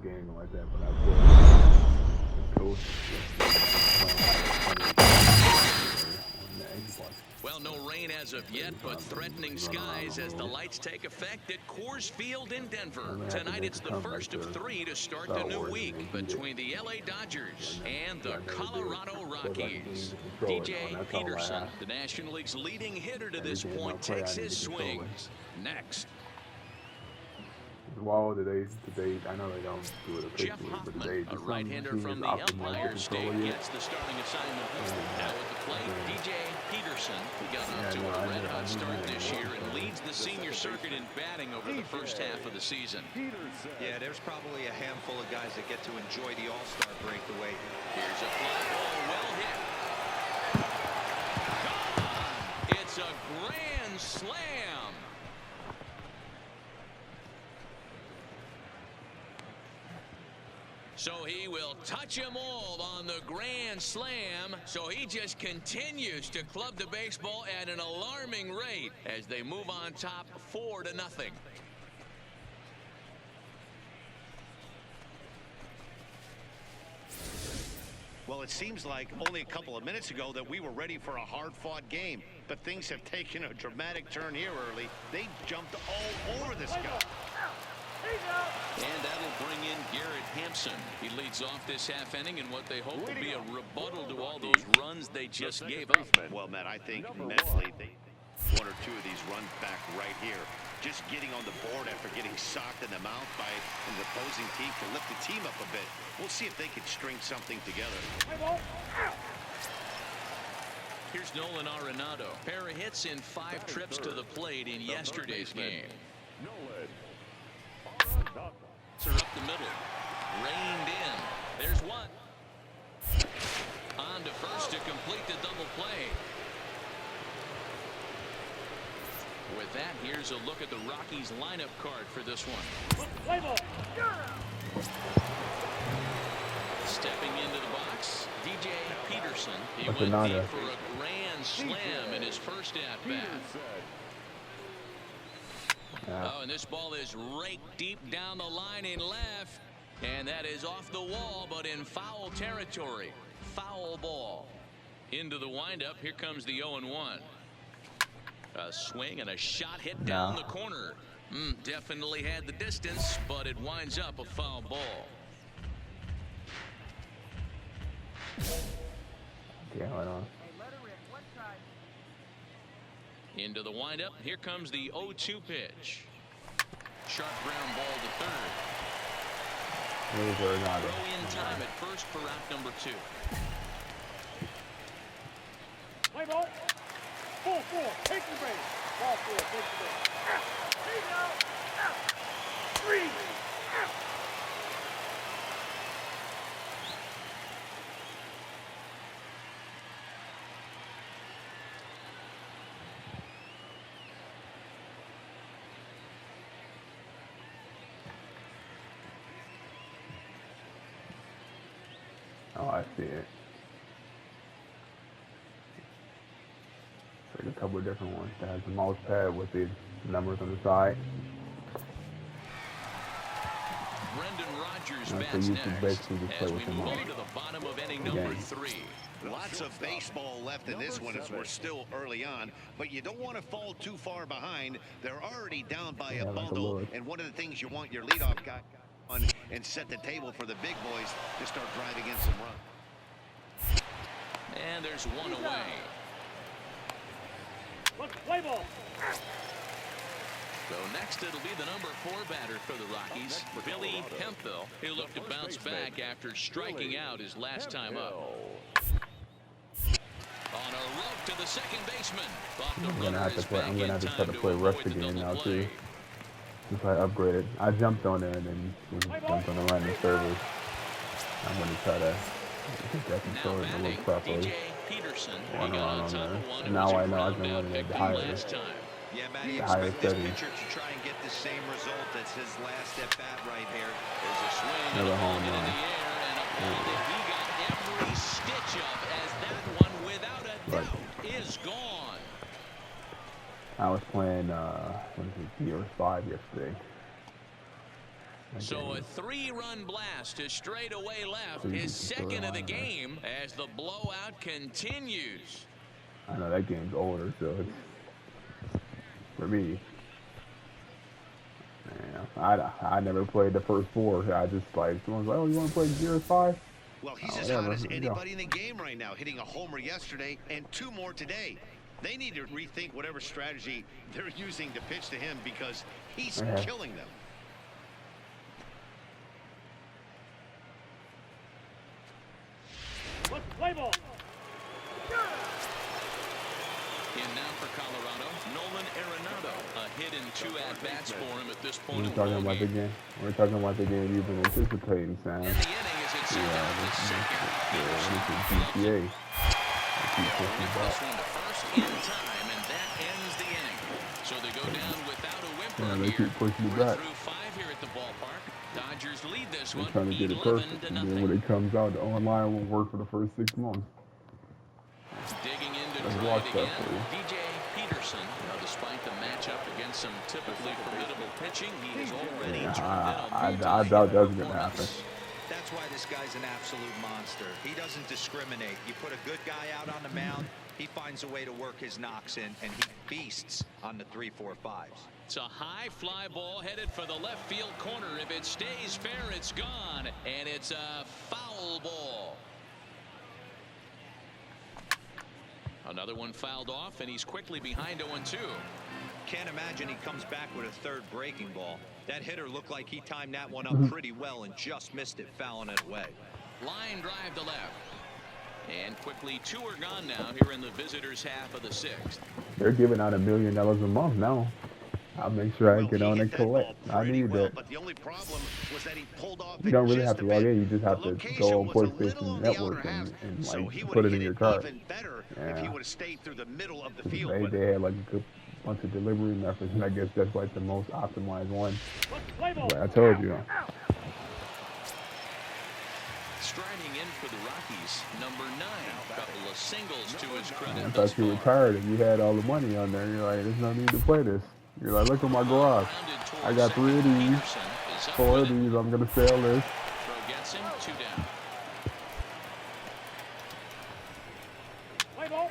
game like that, but I put the coach. Well, no rain as of yet, but threatening skies as the lights take effect at Coors Field in Denver. Tonight, it's the first of 3 to start the new week between the LA Dodgers and the Colorado Rockies. DJ Peterson, the National League's leading hitter to this point, takes his swings. Next. Well, today, I know they don't do it officially, but today, a right-hander from the Empire State, gets the starting assignment. Now at the plate, DJ Peterson. He got off to a red-hot start this year and leads the senior circuit in batting over the first half of the season. Yeah, there's probably a handful of guys that get to enjoy the All-Star break the way. Here's a fly ball, well hit. Gone! It's a grand slam. So he will touch them all on the grand slam. So he just continues to club the baseball at an alarming rate as they move on top 4-0. Well, it seems like only a couple of minutes ago that we were ready for a hard-fought game, but things have taken a dramatic turn here early. They jumped all over this guy. And that'll bring in Garrett Hampson. He leads off this half inning in what they hope will be a rebuttal to all those runs they just gave up. Well, Matt, I think mentally they one or two of these runs back right here. Just getting on the board after getting socked in the mouth by an opposing team to lift the team up a bit. We'll see if they can string something together. Here's Nolan Arenado. Pair of hits in 5 trips to the plate in yesterday's game. Are up the middle, reined in. There's one. On to first to complete the double play. With that, here's a look at the Rockies lineup card for this one. Stepping into the box, DJ Peterson. He went deep for a grand slam in his first at-bat. Oh, and this ball is raked deep down the line in left. And that is off the wall, but in foul territory. Foul ball. Into the windup. Here comes the 0-1. A swing and a shot hit down the corner. Definitely had the distance, but it winds up a foul ball. Yeah, hold on. Into the windup. Here comes the 0-2 pitch. Sharp ground ball to third. Throw in time at first for out number 2. Play ball. Full 4. Take the base. Ball 4. Take the base. There you go. Out. 3. Out. Oh, I see it. Like a couple of different ones that has the mouse pad with the numbers on the side. Brendan Rodgers bats next as we move on to the bottom of inning number 3. Lots of baseball left in this one as we're still early on, but you don't want to fall too far behind. They're already down by a bundle, and one of the things you want your leadoff guy on and set the table for the big boys to start driving in some runs. And there's one away. Play ball. So next it'll be the number 4 batter for the Rockies, Billy Hemphill. He'll look to bounce back after striking out his last time up. On a rope to the second baseman. I'm gonna have to try to play rush again now too. If I upgraded, I jumped on there and then jumped on the random servers. I'm gonna try to get control of the look properly. One on there. And now I know I can run it higher. Yeah, Matt, you expect this pitcher to try and get the same result as his last at-bat right here. There's a swing and a ball in the air and a ball that he got every stitch of as that one, without a doubt, is gone. I was playing, what is it, Gears 5 yesterday. So a 3-run blast to straightaway left, his second of the game as the blowout continues. I know that game's older, so it's for me. Man, I never played the first 4. I just like someone's like, oh, you want to play Gears 5? Well, he's as hot as anybody in the game right now, hitting a homer yesterday and 2 more today. They need to rethink whatever strategy they're using to pitch to him because he's killing them. Let's play ball. In now for Colorado, Nolan Arenado. A hit in 2 at-bats for him at this point. We're talking about the game. We're talking about the game you've been anticipating, Sam. And the inning is at second. GTA. This one to first in time, and that ends the inning. So they go down without a whimper they keep pushing it back. Through 5 here at the ballpark. Dodgers lead this They're one. trying to get it perfect. And then when it comes out, the online won't work for the first 6 months. Digging into Let's try watch it that again. for you. DJ Peterson. Despite the matchup against some typically formidable pitching, he has already I doubt that's going to happen. That's why this guy's an absolute monster. He doesn't discriminate. You put a good guy out on the mound, he finds a way to work his knocks in, and he feasts on the 3-4-5s. It's a high fly ball headed for the left field corner. If it stays fair, it's gone, and it's a foul ball. Another one fouled off, and he's quickly behind 0-2. Can't imagine he comes back with a 3rd breaking ball. That hitter looked like he timed that one up pretty well and just missed it, fouling it away. Line drive to left. And quickly 2 are gone now here in the visitors' half of the 6th. They're giving out $1 million a month now. I'll make sure I get on and collect. I need that. But the only problem was that he pulled off. You don't really have to log in. You just have to go on PlayStation Network and like put it in your card. If he would have stayed through the middle of the field. They had like a good bunch of delivery methods, and I guess that's like the most optimized one. Like I told you. Striding in for the Rockies, number 9. Couple of singles to his credit. I thought you retired and you had all the money on there. You're like, there's no need to play this. You're like, look at my garage. I got 3 of these, 4 of these. I'm gonna sell this. Throw gets him, 2 down. Play ball.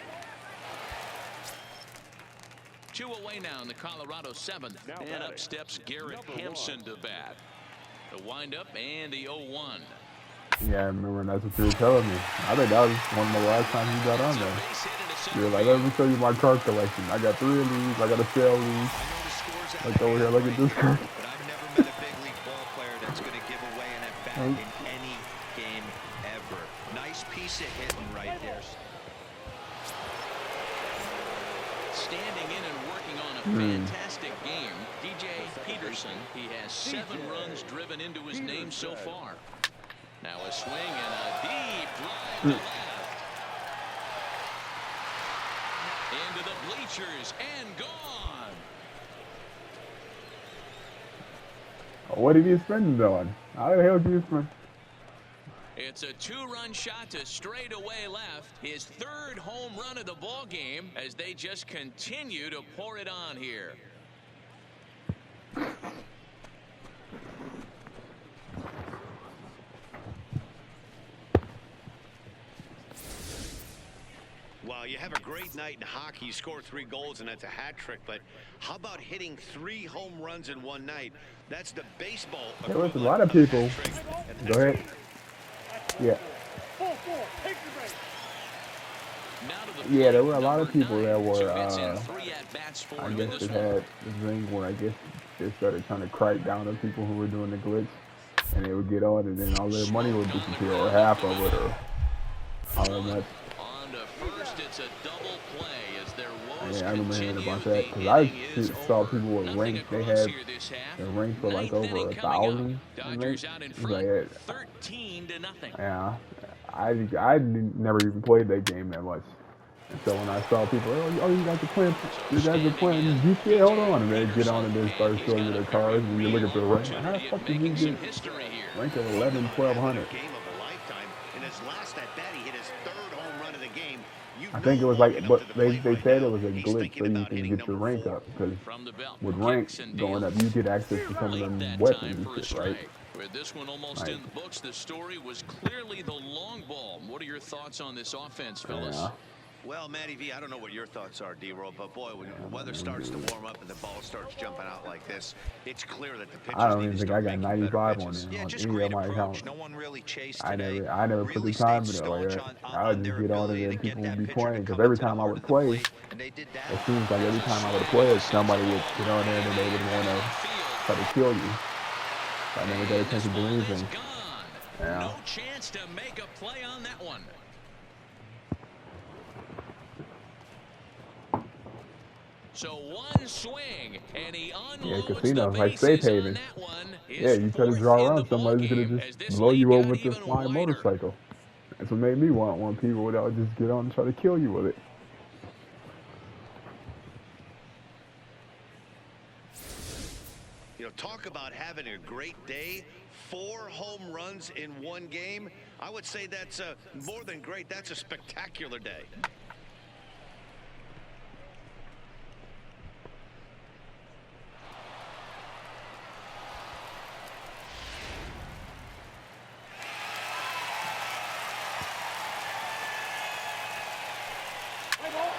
2 away now in the Colorado 7th. And up steps Garrett Hampson to bat. The windup and the 0-1. Yeah, I remember, and that's what you were telling me. I think that was one of the last times you got on there. You're like, let me show you my card collection. I got 3 of these. I got to sell these. Like over here, look at this card. But I've never met a big league ball player that's going to give away an at-bat in any game ever. Nice piece of hitting right there. Standing in and working on a fantastic game, DJ Peterson. He has 7 runs driven into his name so far. Now a swing and a deep drive to left. Into the bleachers and gone. What did he spend it on? How the hell did he spend? It's a 2-run shot to straightaway left. His 3rd home run of the ball game as they just continue to pour it on here. Well, you have a great night in hockey. You score 3 goals, and that's a hat trick. But how about hitting 3 home runs in one night? That's the baseball. There was a lot of people. Go ahead. Yeah. Yeah, there were a lot of people that were, I guess they had this thing where I guess they started trying to crack down on people who were doing the glitch, and they would get on, and then all their money would disappear, or half of it, or however much. On to first, it's a double play as their woes I remember hearing continue. about that, because I saw people with ranks, they had their ranks for like over 1,000. Dodgers out in front, 13-0. Yeah, I never even played that game that much. And so when I saw people, oh, you guys are playing, you guys are playing GTA, hold on, and they get on and they start showing you their cars, and you look at their rank, how the fuck did you get rank of 11, 1,200? Game of a lifetime. In his last at bat, he hit his 3rd home run of the game. You I think it know was walking like, up but to the they plate right said it now, was a he's glitch thinking so you about can hitting get your number rank 4. up, because From the belt, with he rank kicks and going up, deals. you get access to some of Late them that weapons time and for a shit, right? strike. With this one almost Like, in the books, the story was clearly the long ball. What are your thoughts on this offense, fellas? yeah. Well, Matty V, I don't know what your thoughts are, D-Roll, but boy, when the weather starts to warm up and the ball starts jumping out like this, it's clear that the I pitchers don't need even to think I start got making better 95 on pitches. there Yeah, on just any great of my approach. accounts. No one really chased I today. never put Really the time stayed in it like staunch that. on I would just their get on it ability to and get people would that be pitcher to playing, because come every into the time I heart would of the play, plate, and they did that. it seems like every There's a time I would swing play and a it, somebody would sensible get on there and then they would way want to off field. try to kill you. I never got a And chance this to do ball is anything. gone. Yeah. No chance to make a play on that one. So one swing, and he Yeah, unloads the casinos like Safe bases on Haven. that one. Yeah, His you try to fourth draw in the around, somebody's gonna ballgame just as this blow you lead over got with the even flying wider. motorcycle. That's what made me want people that would just get on and try to kill you with it. You know, talk about having a great day. 4 home runs in one game. I would say that's more than great. That's a spectacular day. Play ball.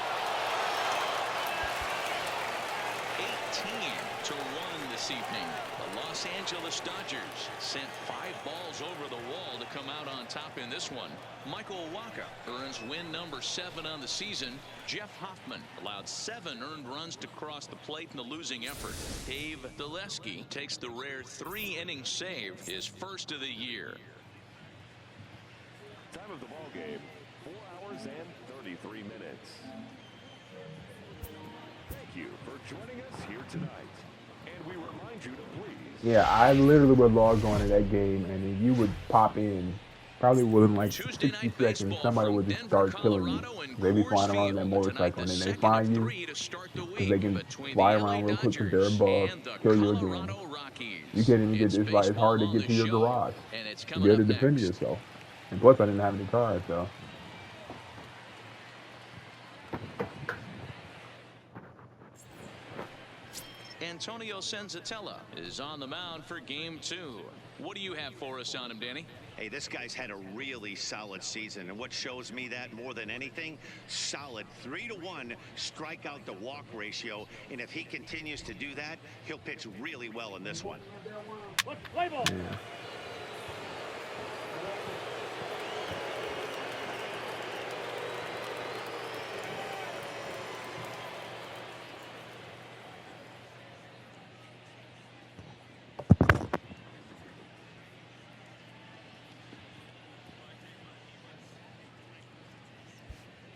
18-1 this evening. The Los Angeles Dodgers sent 5 balls over the wall to come out on top in this one. Michael Wacha earns win number 7 on the season. Jeff Hoffman allowed 7 earned runs to cross the plate in the losing effort. Dave Daleski takes the rare 3-inning save, his first of the year. Time of the ball game, 4 hours and 33 minutes. Thank you for joining us here tonight. And we remind you to please. Yeah, I literally would log on to that game and then you would pop in. Probably within like Tuesday 60 night seconds, baseball somebody from would just Denver, start killing you. Colorado, and They'd be Coors flying around on that Field. motorcycle Tonight, and the then they second find of you 3 to start the because they week can between fly the LA around real quick because they're Dodgers above, and the kill you again. Colorado Rockies. You can't even get It's this right. It's hard to baseball on get the to your show, garage and it's to coming be able up to defend next. yourself. And plus, I didn't have any cars, so. Antonio Senzatella is on the mound for game 2. What do you have for us on him, Danny? Hey, this guy's had a really solid season, and what shows me that more than anything, solid 3-to-1 strikeout to walk ratio, and if he continues to do that, he'll pitch really well in this one. Let's play ball. Yeah.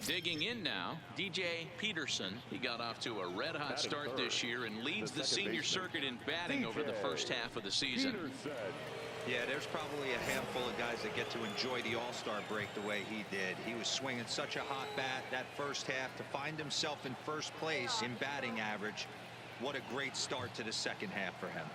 Digging in now, DJ Peterson. He got off to a red-hot start this year and leads the senior circuit in batting over the first half of the season. Yeah, there's probably a handful of guys that get to enjoy the All-Star break the way he did. He was swinging such a hot bat that first half to find himself in first place in batting average. What a great start to the second half for him.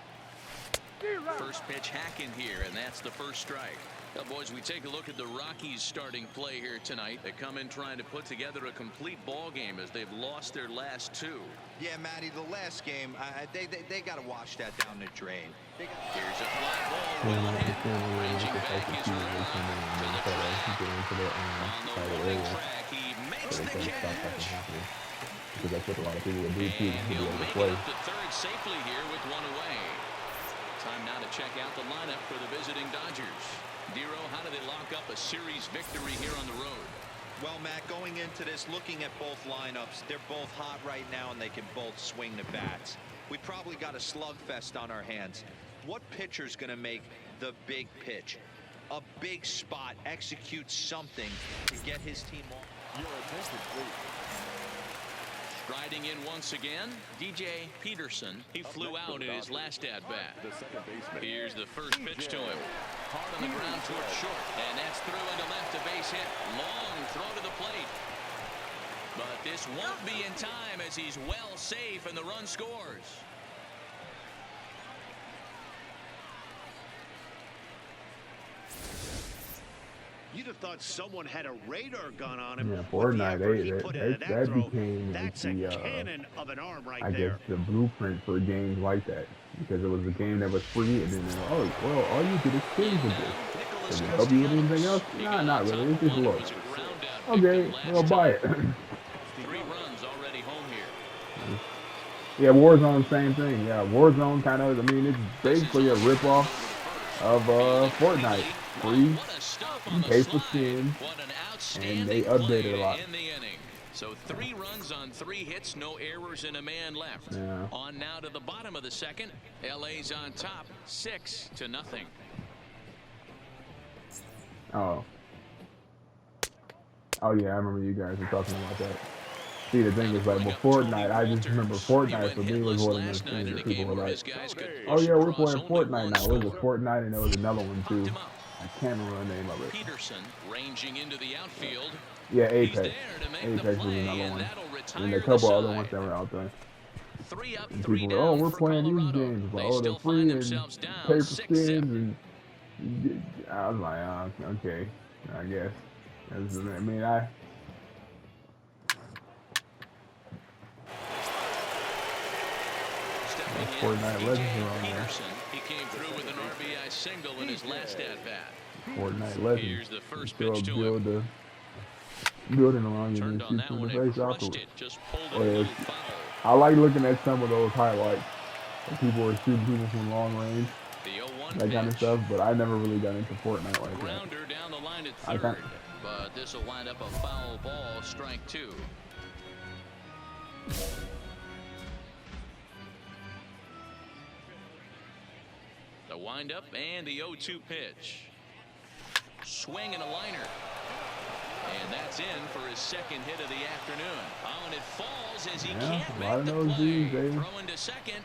First pitch hacking here, and that's the first strike. Now, boys, we take a look at the Rockies starting play here tonight. They come in trying to put together a complete ball game as they've lost their last 2. Yeah, Matty, the last game, they got to wash that down the drain. Here's a fly ball, well hit. Ranging back is Riley to the track. On the running track, he makes the catch. Because that's what a lot of people would do too. And To be he'll able to make play. it up to third safely here with 1 away. Time now to check out the lineup for the visiting Dodgers. Dero, how do they lock up a series victory here on the road? Well, Matt, going into this, looking at both lineups, they're both hot right now and they can both swing the bats. We probably got a slugfest on our hands. What pitcher's going to make the big pitch? A big spot, execute something to get his team off. Your attention, please. Striding in once again, DJ Peterson. He flew out in his last at-bat. The second baseman. Here's the first pitch to him. Hard on the ground towards short. And that's through into left, a base hit. Long throw to the plate. But this won't be in time as he's well safe and the run scores. You'd have thought someone had a radar gun on him. Yeah, With the Fortnite, effort he put into that throw, became that's like a the, cannon of an arm right I guess, there. the blueprint for games like that. Because it was a game that was free, and then, oh, well, all you did is change with this. Does it help you with anything else? Nah, not really. It's just look. Okay, we'll buy it. 3 runs already home here. Yeah, Warzone, same thing. Yeah, Warzone kind of, I mean, it's basically a ripoff of Fortnite. Free, you pay for skins, and they updated a lot. So 3 runs on 3 hits, no errors, and a man left. Yeah. On now to the bottom of the second. LA's on top, 6-0. Oh. Oh yeah, I remember you guys were talking about that. See, the thing is, like, with Fortnite, I just remember Fortnite for me was one of those things that people were like, oh yeah, we're playing Fortnite now. It was a Fortnite, and there was another one too. I can't remember the name of it. Peterson ranging into the outfield. Yeah, Apex. Apex was another one. And a couple other ones that were out there. 3 up, And 3 people were, oh, down we're for playing these Colorado. games. Like, They oh, they're still free find and themselves down pay for 6-0. skins. And I was like, okay, I guess. I mean, Fortnite Legends are on there. Peterson, he came through with an RBI single in his last at-bat. Fortnite Legends. Here's the first Still pitch to him. building around you and Turned on shoot that through one the and face crushed afterwards. it. Just pulled it a little foul. I like looking at some of those highlights. Like people were shooting people from long range, The 0-1 that kind of pitch. stuff, but I never really got into Fortnite like that. Grounder down the line at I third. can't- But this will wind up a foul ball, strike 2. The windup and the 0-2 pitch. Swing and a liner. And that's in for his second hit of the afternoon. Oh, and it falls as he Yeah, can't a lot make of the those play. dudes, they- Throwing to second.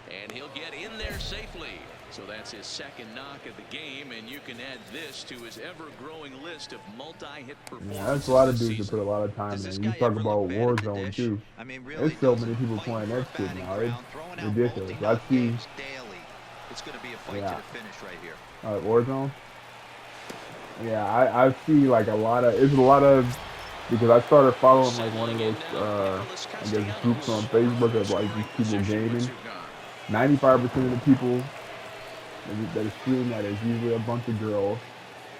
And he'll get in there safely. So that's his second knock of the game, and you can add this to his ever-growing list of multi-hit performances. Yeah, that's a lot of this dudes that season. put a lot of time Does in. this You guy talk ever about look bad at the Warzone dish? too. I mean, really, There's so does many people fight playing for that shit batting now. ground, It's throwing out ridiculous. I multi-hit see. games daily. It's going to be a fight Yeah. to the finish right here. Warzone. Yeah, I see like a lot of, it's a lot of, because I started following like one of those, I guess groups on Facebook of like these people gaming. 95% of the people that are streaming that is usually a bunch of girls,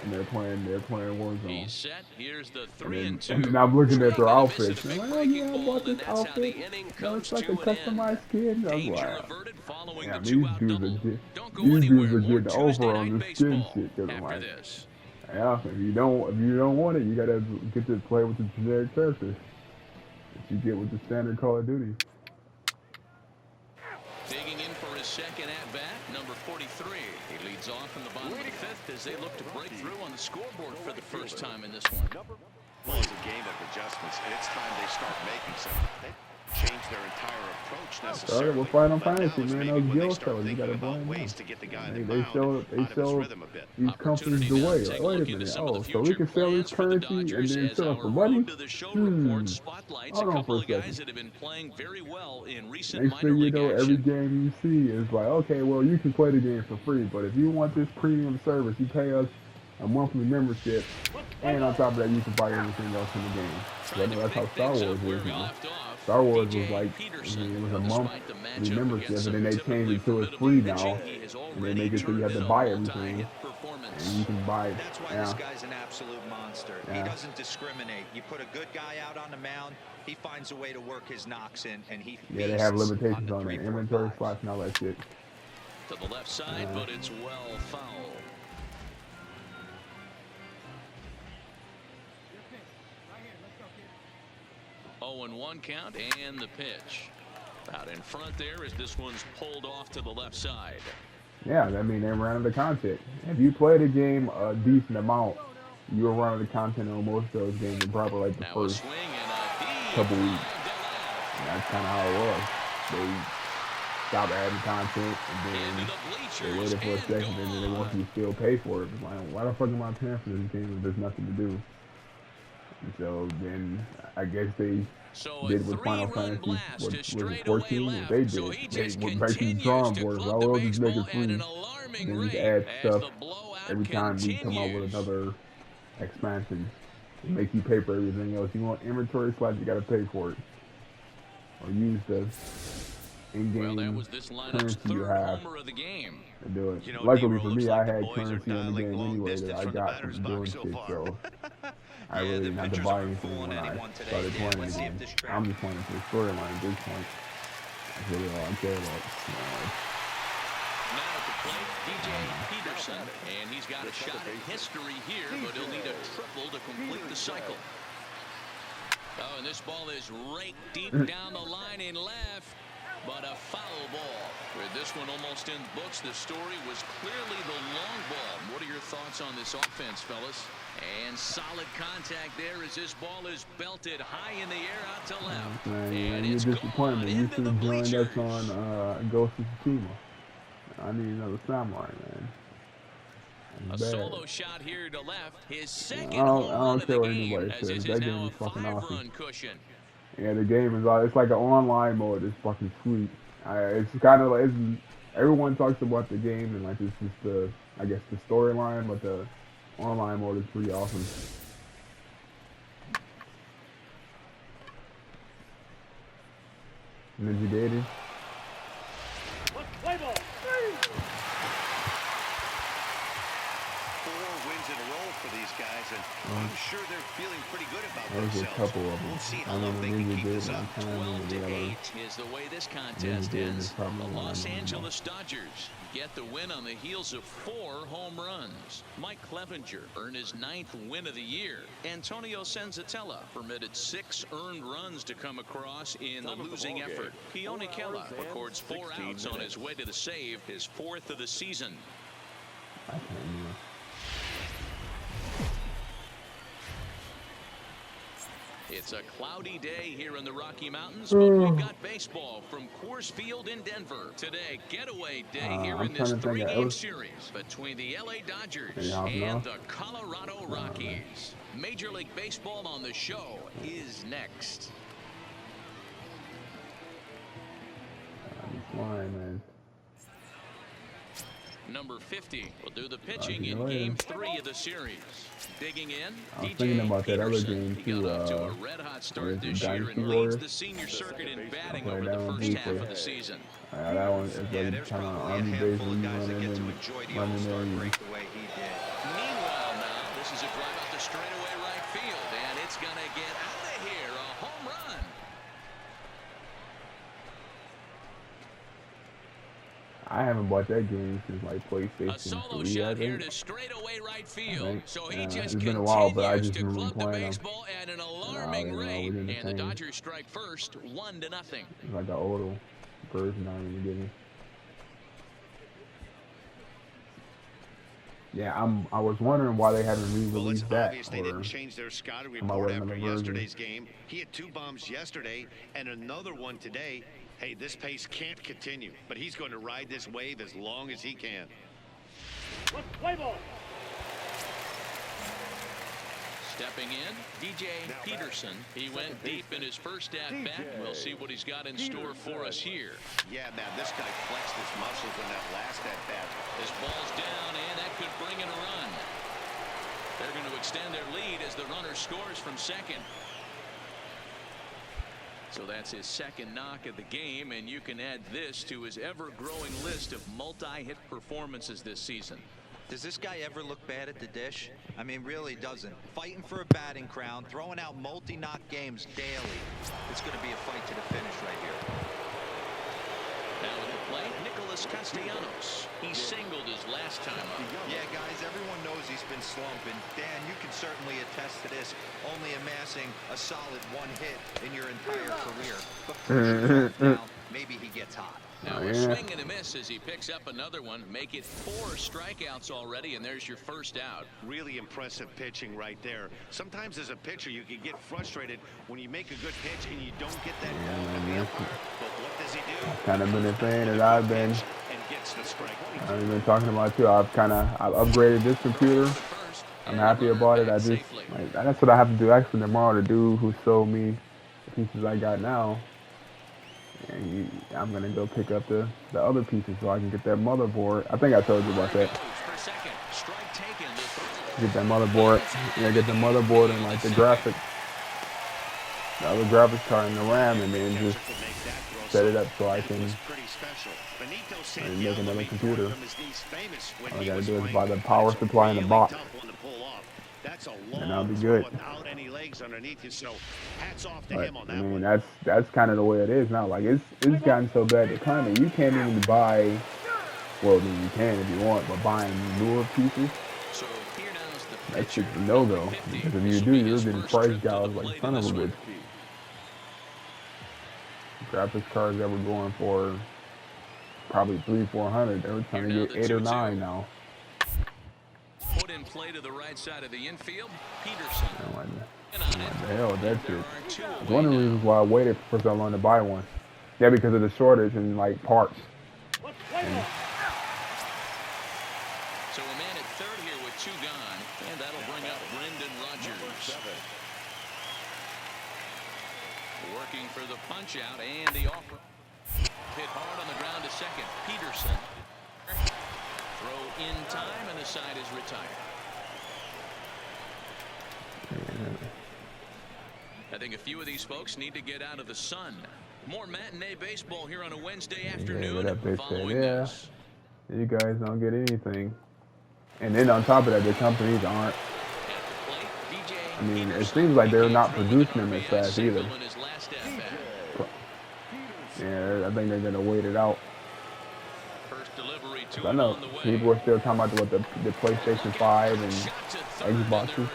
and they're playing Warzone. He's set. Here's the And 3-2. then I'm looking at their Swing and a miss outfits. at a And big I'm like, oh breaking yeah, I ball, bought this and that's how the outfit. inning No, comes it's like a to an end. customized skin. I was Danger like, averted following yeah, the these 2-out dudes double. are Don't go these anywhere. dudes are More getting Tuesday over on night the skin baseball shit. 'Cause I'm after like, this. yeah, if you don't want it, you gotta get to play with the generic characters that you get with the standard Call of Duty. Digging in for his second at-bat, number 43. He leads off in the bottom of the 5th as they look to break through on the scoreboard for the first time in this one. Well, it's a game of adjustments, and it's time they start making some. They change their entire approach necessarily. We're Final But now Fantasy, is man. maybe Those when they guild start shows, you thinking gotta about blame ways them. to get the guy in They the mound sell out of his rhythm a bit. these companies Opportunity the now way. to take Like, a wait a look into minute. some of Oh, the so we future can sell plans this for the currency and Dodgers then as sell it our for money? Road to the Show report spotlights a Hold on couple for a of guys second. that have been playing very well in recent Next minor thing you league know, every action. game you see is like, okay, well, you can play the game for free, but if you want this premium service, you pay us a monthly membership, and on top of that, you can buy everything else in the game. So I know that's how Star Wars is now. Star Wars was like, it was a monthly membership, and then they changed it to it's free now, and they make it so you have to buy everything, and you can buy it. That's why this guy's an absolute monster. He doesn't discriminate. You put a good guy out on the mound, he finds a way to work his knocks in, and he Yeah, they have feasts limitations the on their 3-4-5. inventory slots and all that shit. To the left side, but it's well foul. 0-1 count and the pitch. Out in front there as this one's pulled off to the left side. Yeah, I mean, they ran out of content. If you play the game a decent amount, you'll run out of content on most of those games in probably like the Now a first swing and a deep couple weeks. drive to left. And that's kind of how it was. They stopped adding content, and Into then the they bleachers waited for a and second, and then they want you to still pay for it. It's like, why the fuck am I paying for this game if there's nothing to do? And so then I guess they So did a with Final 3-run Fantasy, blast what to was it, straightaway 14? What left. they did, So he they just went back to the continues drawing to board. club Well, the we'll just make baseball it at an free. alarming And then just rate add as stuff the blowout every time we come out with continues. another expansions. They make you pay for everything else. You want inventory slots, you got to pay for it. Or use the in-game Well, that was this lineup's currency you third have homer of the game. to do it. You know, Luckily D-Roll, for looks me, like I the had boys are currency in the dialing game long anyway distance that I from the got batter's from doing box so shit, far. so I Yeah, really the didn't have to pitchers buy aren't anything fooling when I anyone today, started Dan. playing the Let's see if game. this track- I'm just playing for the storyline at this point. That's really all I care about. Now at the plate, DJ Peterson, and he's got a shot at history here, but he'll need a triple to complete the cycle. Oh, and this ball is raked deep down the line in left, but a foul ball. With this one almost in books, the story was clearly the long ball. What are your thoughts on this offense, fellas? And solid contact there as this ball is belted high in the air out to left. Man, And you're it's disappointed. gone You into should the have joined us bleachers. on Ghost of Tsushima. I need another samurai, man. A That's bad. solo shot here to left. His second I home run don't of care the what game, anybody as says. this That is game now a is fucking awesome. 5-run cushion. Yeah, the game is it's like an online mode. It's fucking sweet. It's kind of like everyone talks about the game and like it's just the I guess the storyline, but the online mode is pretty awesome. Ninja Gator. Play ball. 4 wins in a row for these guys, and I'm sure they're feeling pretty good about There's a themselves. couple of them. We'll see I how long remember they can Ninja keep Gator. this up. I'm trying to remember the other. 12-8 is the way this contest Gator ends. is probably The the one I Los remember Angeles Dodgers get the win on the heels of 4 home runs. Mike Clevenger earned his 9th win of the year. Antonio Senzatella permitted 6 earned runs to come across in the losing effort. Keone Kela records 4 outs on his way to the save, his 4th of the season. I can't remember. It's a cloudy day here in the Rocky Mountains, but we've got baseball from Coors Field in Denver. Today, getaway day here in this 3-game series between the LA Dodgers and the Colorado Rockies. Major League Baseball on the show is next. I'm flying, man. Number 50 will do the pitching in Game 3 of the series. Digging in, I was DJ thinking about that other Peterson. game He got too. off to a red-hot start this year Dynasty and Warriors. leads the senior circuit in batting Okay, over that the one first deep half there. of the season. That one is Yeah, like there's kind of probably a army base handful when of you guys that running get to in, enjoy the running All-Star in. break the way he did. Meanwhile now, this is a drive out to straightaway right field, and it's going to get out of here. A home run. I haven't bought that game since like A PlayStation solo 3, I shot here think. to straightaway right I field. think. So he It's just been a while, but I continues just to remember club the playing them. baseball at an alarming we rate. didn't And the change. Dodgers strike first, 1-0. It's like an old version I even getting. Yeah, I was wondering why they haven't Well, it's re-released that. obvious they Or didn't change their scouting am I report working on after the version? yesterday's game. He had 2 bombs yesterday and another one today. Hey, this pace can't continue, but he's going to ride this wave as long as he can. Play ball. Stepping in, DJ Peterson. He went deep in his first at-bat. We'll see what he's got in store for us here. Yeah, man, this guy flexed his muscles in that last at-bat. This ball's down, and that could bring in a run. They're going to extend their lead as the runner scores from second. So that's his second knock of the game, and you can add this to his ever-growing list of multi-hit performances this season. Does this guy ever look bad at the dish? I mean, really doesn't. Fighting for a batting crown, throwing out multi-knock games daily. It's going to be a fight to the finish right here. Now at the plate, Nicholas Castellanos. He singled his last time up. Yeah, guys, everyone knows he's been slumping. Dan, you can certainly attest to this, only amassing a solid 1 hit in your entire career. But push now, maybe he gets hot. Now a swing and a miss as he picks up another one. Make it 4 strikeouts already, and there's your first out. Really impressive pitching right there. Sometimes as a pitcher, you can get frustrated when you make a good pitch and you don't get that ball from the umpire. But what does he do? kind of been a fan that I've been. And gets the strike. I've been talking about too. I've upgraded this computer. I'm happy about it. I just that's what I have to do actually tomorrow. The dude who sold me the pieces I got now, and I'm gonna go pick up the other pieces so I can get that motherboard. I think I told you about that. For second, strike taken. The throw Get that motherboard. Yeah, get the motherboard and like the graphics. The other graphics card and the RAM, and then just set it up so I can make another computer. All I gotta do is buy the power supply in the box, and I'll be good. But I mean, that's kind of the way it is now. Like it's gotten so bad that kind of you can't even buy. Well, I mean, you can if you want, but buying newer pieces, that's just a no-go. Because if you do, you're getting price gouged like son of a bitch. Graphics cards that were going for probably $300-400, they were trying to get 8 or 9 now. Put in play to the right side of the infield. Peterson. What the hell with that shit? It's one of the reasons why I waited for so long to buy one. Yeah, because of the shortage and like parts. And so a man at third here with 2 gone, and that'll bring up Brendan Rodgers. Working for the punch out and the offer. Hit hard on the ground to second. Peterson. Throw in time, and the side is retired. I think a few of these folks need to get out of the sun. More matinee baseball here on a Wednesday afternoon. Yeah, you guys don't get anything. And then on top of that, the companies aren't. I mean, it seems like they're not producing them as fast either. Yeah, I think they're going to wait it out. I know people are still talking about the PlayStation 5 and Xboxes,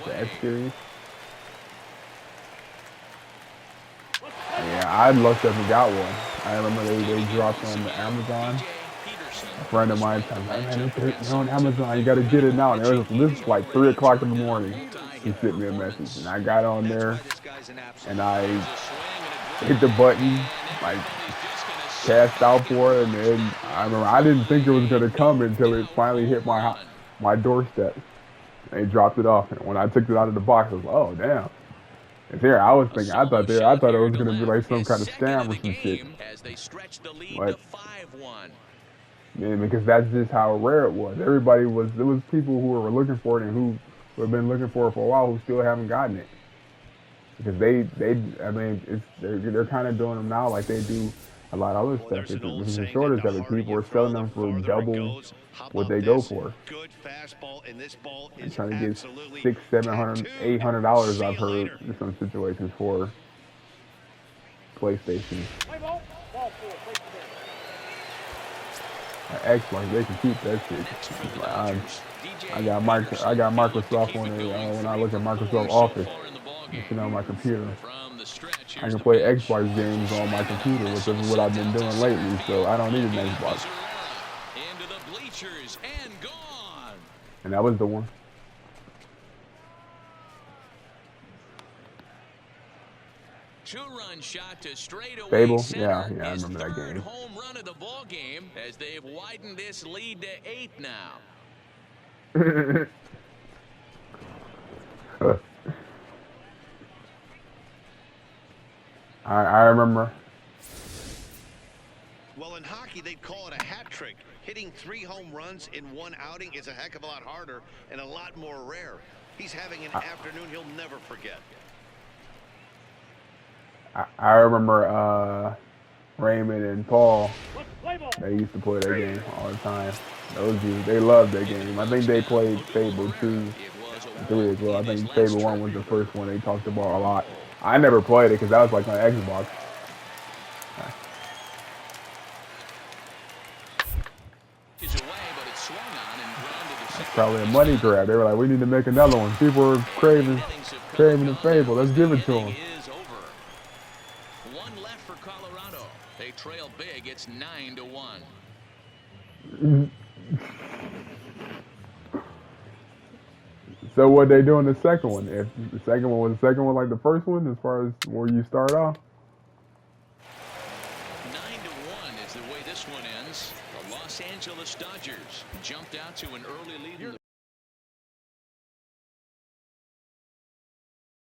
the X Series. Yeah, I looked up and got one. I remember they dropped on the Amazon. A friend of mine told me, man, they're on Amazon, you got to get it now. And this was like 3 o'clock in the morning. He sent me a message, and I got on there, and I hit the button, like cast out for it, and then I remember I didn't think it was gonna come until it finally hit my doorstep. They dropped it off, and when I took it out of the box, I was like, oh damn, it's here. I was thinking, I thought it was gonna be like some kind of scam or some shit. But man, because that's just how rare it was. There was people who were looking for it and who have been looking for it for a while who still haven't gotten it. Because I mean, they're kind of doing them now like they do a lot of other stuff. There's a shortage of it. People are selling them for double what they go for. And trying to get $600, $700, $800, I've heard in some situations for PlayStation. Xbox, they can keep that shit. I got Microsoft on there. When I look at Microsoft Office, on my computer, I can play Xbox games on my computer, which is what I've been doing lately. So I don't need an Xbox. And that was the one. Two-run shot to straightaway Fable? center. Yeah, I remember that game. Home run of the ball game as they've widened this lead to 8 now. I remember. Well, in hockey, they'd call it a hat trick. Hitting 3 home runs in one outing is a heck of a lot harder and a lot more rare. He's having an afternoon he'll never forget. I remember Raymond and Paul. They used to play that game all the time. Those dudes, they loved that game. I think they played Fable 2, 3 as well. I think Fable 1 was the first one they talked about a lot. I never played it because that was like on Xbox. That's probably a money grab. They were like, we need to make another one. People were craving the Fable. Let's give it to them. One left for Colorado. They trail big. It's 9-1. So what they do in the second one? If the second one was like the first one, as far as where you start off? 9-1 is the way this one ends. The Los Angeles Dodgers jumped out to an early lead in the